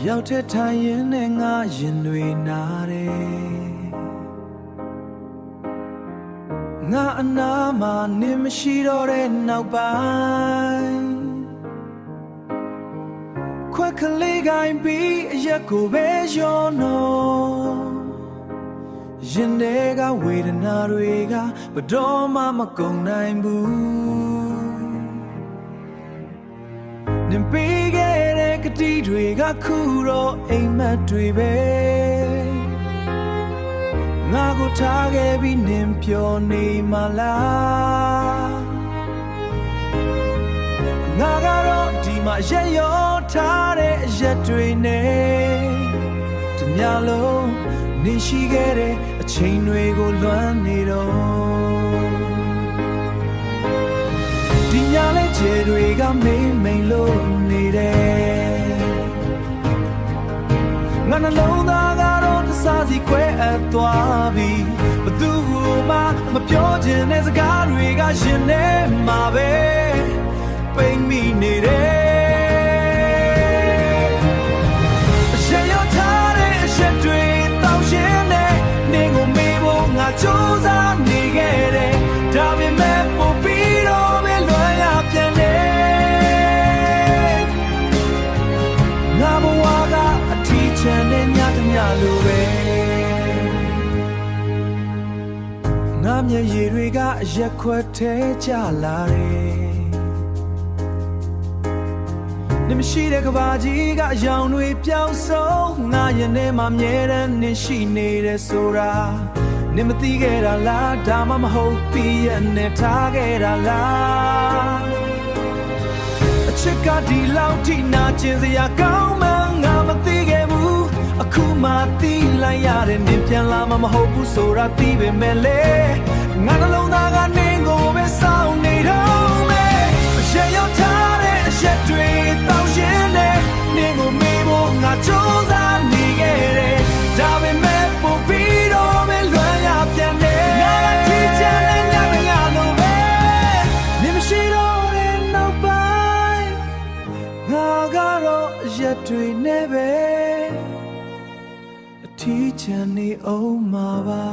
ရောက်တဲ့ထိုင်ရင်နဲ့ငါရင်တွေနာတယ်ငါအနာမှာနေမရှိတော့တဲ့နောက်ပိုင်းခွက်ကလေးကိုင်းပြီးအရက်ကိုပဲရောနော်ရင်ထဲကဝေဒနာတွေကဘယ်တော့မှမကုန်နိုင်ဘူးနင်ပေးခဲ့တဲ့ကတိတွေကခုတော့အိမ်မက်တွေပဲငါကိုထားခဲ့ပြီးနင်ပျော်နေမလားငါကတော့ဒီမှာရက်ရောထားတဲ့အရက်တွေနဲ့တညလုံးနေရှိခဲ့တဲ့အချိန်တွေကိုလွမ်းနေတော့ဒီညလေးခြေတွေကမိမ့်လို့နေတယ်ငါနှလုံးသားကတော့တစားစီခွဲအပ်သွားပြီဘသူမှမပြောချင်တဲ့စကားတွေကရင်ထဲမှာပဲပိတ်မိနေတယ်အရှင်ရောက်ထားတဲ့အချက်တွေတောင်းရှင်းနေနေကိုမေးဖို့ငါကြိုးစားနေခဲ့တယ်ဒါပေမဲ့ပို့ပြီးတော့ပဲလွမ်းရပြန်တယ်ငါဘဝကအထီးချန်တဲ့ညတညလိုပဲငါမျက်ရည်တွေကအရက်ခွက်ထဲကျလာတယ်နင်မရှိတဲ့ကဘာကြီးကအယောင်တွေပြောင်းဆုံးငါရင်ထဲမှာမြဲတမ်းနင်ရှိနေတယ်ဆိုတာနင်မသိခဲ့တာလားဒါမှမဟုတ်ပြီးရနဲ့ထားခဲ့တာလားအချစ်ကဒီလောက်ထိနာကျင်စရာကောင်းမှငါမသိခဲ့ဘူးအခုမှသိလိုက်ရတယ်နင်ပြန်လာမှမဟုတ်ဘူးဆိုတာသိပေမဲ့လေငါနှလုံးသားကနင်ကိုပဲစောင့်နေတော့မယ်အရက်ရောက်ထားတဲ့အရက်တွေတောင်းရှင်းနေနင်ကိုမေးဖို့ငါကြိုးစားနေခဲ့တယ်ဒါပေမဲ့ပို့ပြီးတော့ပဲလွမ်းရပြန်တယ်ငါကထိချင်တဲ့ညမညလိုပဲနင်မရှိတော့တဲ့နောက်ပိုင်းငါကတော့အရက်တွေနဲ့ပဲအထီးချင်နေအောင်မှာပါ